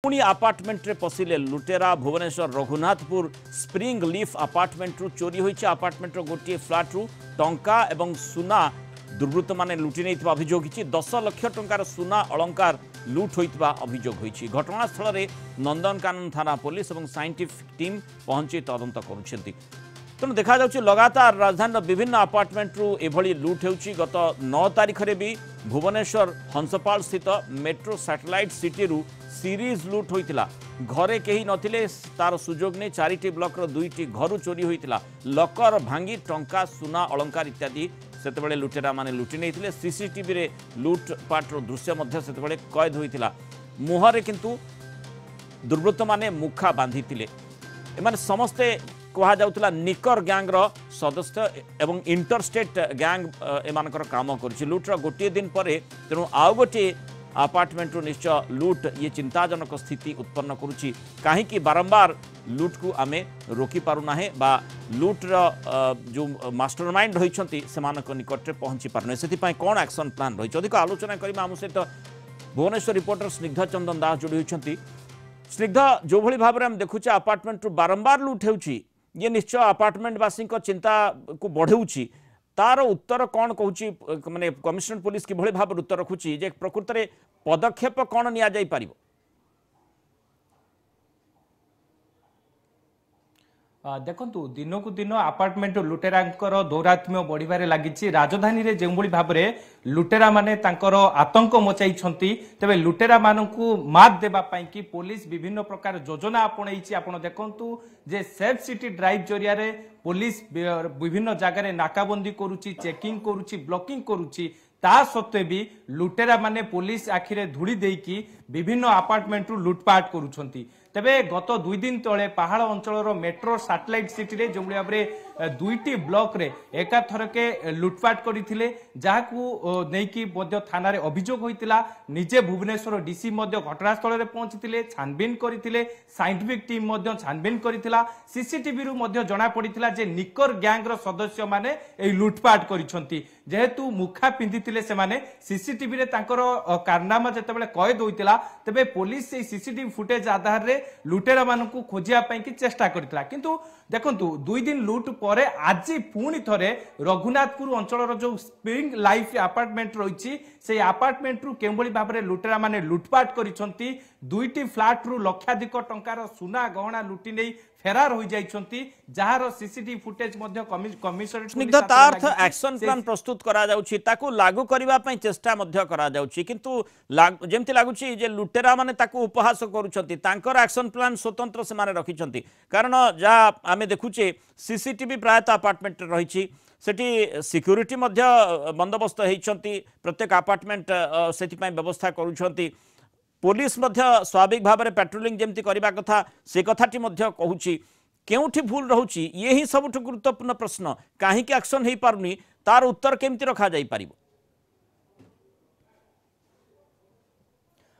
पुणी आपार्टमेंट रे पशिले लुटेरा Bhubaneswar Raghunathpur spring leaf apartment रु चोरी होइछि। आपार्टमेंट रो गोटे फ्लाट रु टंका एवं सुना दुर्वृत्त माने लुटि नैथिबा अभियोग होइछि। 10 लाख टंकार सुना अलंकार लुट होइथिबा अभियोग होइछि। घटनास्थल रे नंदनकानन थाना पुलिस एवं साइंटिफिक टीम पहुंची तदंत करुछन्ति। तेणु देखा जाउछि लगातार राजधानी विभिन्न आपार्टमेंट रु एभली लुट हेउछि। गत 9 तारिख रे भी भुवनेश्वर हंसपाल स्थित मेट्रो सैटेलाइट सिटी रु सीरीज लुट होइतिला। घरे केही नथिले तार सुजोग ने 4टी ब्लॉक रो 2टी घर चोरी होइतिला। लकर भांगी टंका सुना अलंकार इत्यादि सेतेबेले लुटेरा माने लुटि नैथिले। सीसीटीवी रे लुट पाट रो दृश्य मध्य सेतेबेले कैद होइतिला। मुहरे किंतु दुर्वृत्त माने मुखा बांधितिले। एमाने समस्ते कहा जाउतला निकर गैंग रो सदस्य एवं इंटरस्टेट गैंग एमानकर काम करछि। लुट रो गोटे दिन परे तेणु आउ गोटे आपार्टमेंट रो निश्चय लुट ये चिंताजनक स्थिति उत्पन्न करुछि। कहीं बारंबार लुट को आमे रोकी पारु नाहे बा लुट रो जो मास्टरमाइंड रहिछंती सेमानक निकट रे पहुंची पारने सेति पय कोन एक्शन प्लान रहिछ अधिक आलोचना करिमा आम सहित भुवनेश्वर रिपोर्टर स्निग्धा चंदन दास जोड़ी होइछंती। स्निग्धा जो भली भाबरे हम देखुचे आपार्टमेंट रो बारंबार लुट हेउछि ये निश्चय अपार्टमेंट वासी चिंता को बढ़ाऊँगी। तार उत्तर कौन कहूँ माने कमिशनर पुलिस कि भाव उत्तर रखुची जे प्रकृत में पदक्षेप कौन निया जाई पारिबो? देखंतु दिन को दिन आपार्टमेंट लुटेरांकर दौरात्म्य बढ़िबारे लागिछि। राजधानी रे जेभली भाबरे लुटेरा माने तांकर आतंक मचाइछंती तबे लुटेरा मानकु मात देबा पई कि पुलिस विभिन्न प्रकार योजना आपणैछि। आपण देखंतु जे सेफ सिटी ड्राइव जरिया रे पुलिस विभिन्न जगह रे नाकाबंदी करूछि, चेकिंग करूछि, ब्लॉकिंग करूछि। ता सत्वे भी लुटेरा माने पुलिस आखिरे धूली देकी विभिन्न आपार्टमेंट लुटपाट करूछंती। तेबे गत 2 दिन तले पहाड़ अंचल मेट्रो सैटेलाइट सिटी रे जो भाव में 2टी ब्लॉक रे एकाथरके लुटपाट करथिले जाहाकू नेकी मध्य थाना रे अभियोग होइतिला। निजे भुवनेश्वर डीसी मध्य घटनास्थल रे पहुंचीतिले, छानबीन करथिले, साइंटिफिक टीम मध्य छानबीन करथिला। सीसीटीवी रु मध्य जणा पड़िथिला जे निकर गैंग रो सदस्य माने ए लुटपाट करिसंती। जेहेतु मुखा पिंधितिले से माने सीसीटीवी रे तांकर कारनामा जेतेबेले कैद होइतिला तबे पुलिस से सीसीटीवी फुटेज आधार रे लुटेरा मानकू खोजिया पई कि चेष्टा करथिला। किंतु देखंतु 2 दिन लुट परे आज पुणी थरे रघुनाथपुर अंचल जो स्प्रिंग लाइफ अपार्टमेंट रही से अपार्टमेंट रु केवली भाव में लुटेरा माने लुटपाट करिसंती। 2टी फ्लाट रु लक्षाधिक टंकार सुना गहना लुटि नहीं फेरार हो जाइछंती। जहार सीसीटीवी फुटेज मध्य कमिशनरेट स्निग्धा तार्थ एक्शन प्लान प्रस्तुत करा जाउछि ताकू लागू करबा पई चेष्टा मध्य करा जाउछि। किंतु जेमति लागुछि जे लुटेरा माने ताकू उपहास करूछंती तांकर एक्शन प्लान स्वतंत्र से माने रखिछंती। कारण जा आमे देखुचे सीसीटीवी प्रायत अपार्टमेंट रहिछि सेठी सिक्यूरिटी मध्य बंदोबस्त हेइछंती। प्रत्येक अपार्टमेंट सेति पई व्यवस्था करूछंती। पुलिस मध्य स्वाभाविक भाव में पेट्रोलिंग जमती करबा कथा से कथाटी मध्य कहूची केउठी भूल रहउची ये ही सबुठ गुरुत्वपूर्ण प्रश्न। काहे कि एक्शन हेइ पारुनी तार उत्तर केमती रखा जाई पारिबो?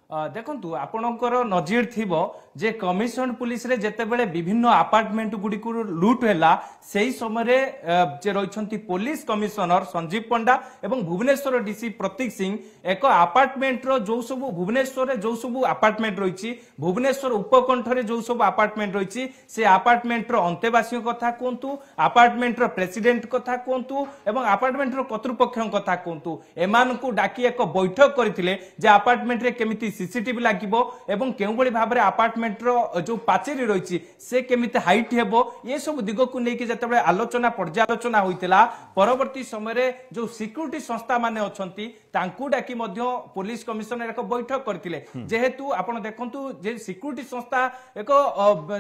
देखंतु आपणकर नजीर थिबो जे कमिशन पुलिस रे जेतेबेले विभिन्न अपार्टमेंट गुडी को लूट हैला सेही समय रे जे रहिछंती पुलिस कमिशनर संजीव पंडा एवं भुवनेश्वर डीसी प्रतीक सिंह एक अपार्टमेंट रो जो सब भुवनेश्वर रे जो सब अपार्टमेंट रहिछि भुवनेश्वर उपकंठ रे जो सब अपार्टमेंट रहिछि से अपार्टमेंट रो अंतेवासी कथा कोंतु, अपार्टमेंट रो प्रेसिडेंट कथा कोंतु एवं अपार्टमेंट रो कर्तृपक्ष कथा कोंतु एमान को डाकी एक बैठक करथिले जे अपार्टमेंट रे केमिति सीसीटीवी लागिबो एवं केउ बळी भाबरे अपार्टमेंट रो जो पाचेरी रहिछि से केमिति हाइट हेबो ये सब दिग को नेकी जतबे आलोचना पर्यालोचना होइतिला। परवर्ती समय रे जो सिक्यूरिटी संस्था माने अछंती तांकू डाकी मध्य पुलिस कमिशनर एक बैठक करथिले। जेहेतु आपण देखंतु जे सिक्यूरिटी संस्था एक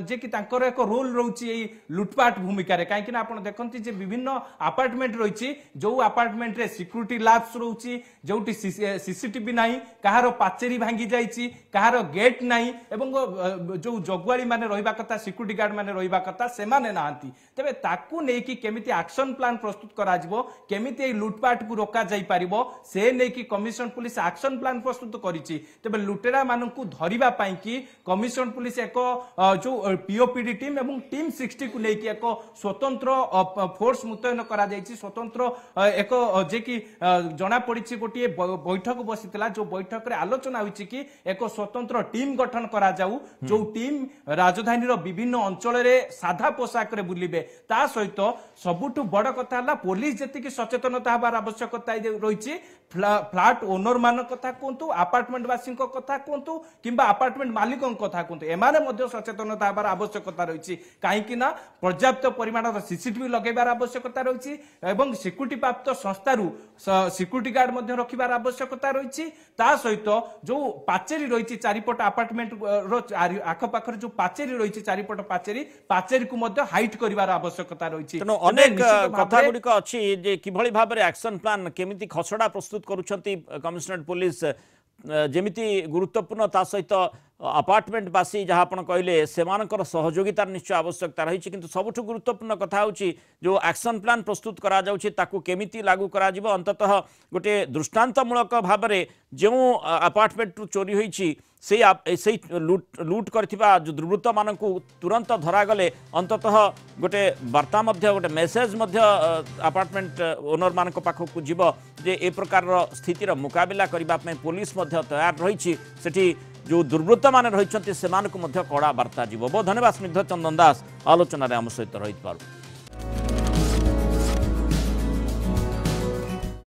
जे कि तांकर एक रोल रहउछि एई लुटपाट भूमिका रे काहे कि आपण देखंती जे विभिन्न अपार्टमेंट रहिछि जो अपार्टमेंट रे सिक्यूरिटी लैब्स रहउछि जोटी सीसीटीवी नाही कहारो पाचेरी भांगी जाइछि कहार गेट नाही एवं जो जगुआली माने रहिबा कथा सिक्यूरिटी गार्ड माने रहिबा कथा से माने नांती। तबे ताकू नेकी केमिति एक्शन प्लान प्रस्तुत करा जिवो केमिति ए लुटपाट को रोका जाई परिबो से नेकी कमिशन पुलिस एक्शन प्लान प्रस्तुत करिछि। तबे लुटेरा मानकू धरिबा पई कि कमिशन पुलिस एक जो पीओपीडी टीम एवं टीम 60 को नेकी एक स्वतंत्र फोर्स मुतयन करा जाइछि। स्वतंत्र एक जे कि जणा पड़िछि गोटिए बैठक बसितला जो बैठक रे आलोचना होइछि कि कि एक स्वतंत्र टीम गठन करा जाऊ जो टीम राजधानी विभिन्न अंचल साधा पोशाक रे बुलिबे ता सहित सबुठु बड़ कथा हला पुलिस जेतिकी सचेतनता हबार आवश्यकता रही फ्लैट ओनर मान कथा कहतु अपार्टमेंट वासी कथा कहतु किंबा अपार्टमेंट मालिक कथा कहतु एमाने मध्य सचेतनता हबार आवश्यकता रही कहीं ना पर्याप्त परिमाण सीसीटीवी लगेबार आवश्यकता रही एवं सिक्यूरिटी प्राप्त संस्थारू सिक्यूरिटी गार्ड मध्य रखिबार आवश्यकता रही ता सहित जो पाचेरी रही चारिपट अपार्टमेंट आखपाखर जो पाचेरी रही चारिपट पाचेरी को मध्य हाइट करिवार आवश्यकता रही अनेक कथा गुड़िक अच्छी जे किभली भाव में एक्शन प्लान केमिति खसड़ा प्रस्तुत करुछंती कमिशनरेट पुलिस जेमिति गुरुत्वपूर्ण ता सहित अपार्टमेंट बासी जहाँ आप कहले सेमानकर सहयोगितार निश्चय आवश्यकता रही किंतु सबुठु गुरुत्वपूर्ण कथा होची जो एक्शन प्लान प्रस्तुत करा जाउची ताकू केमिति लागू करा जिवो अंततः गोटे दृष्टांतमूलक भाव में जो अपार्टमेंट चोरी होईची से लूट करथिबा जो दुर्वृत्त मानकू तुरंत धरागले अंततः गोटे वार्ता मध्य गोटे मेसेज मध्य अपार्टमेंट ओनर मानक पाखकू जीव जे ए प्रकार स्थितिर मुकाबिला करबा पे पुलिस मध्य तैयार रही सेठी जो दुर्वृत्त माने रही सेमानकू मध्य कड़ा वार्ता जीव। बहुत धन्यवाद स्निग्ध चंदन दास आलोचना आम सहित रही।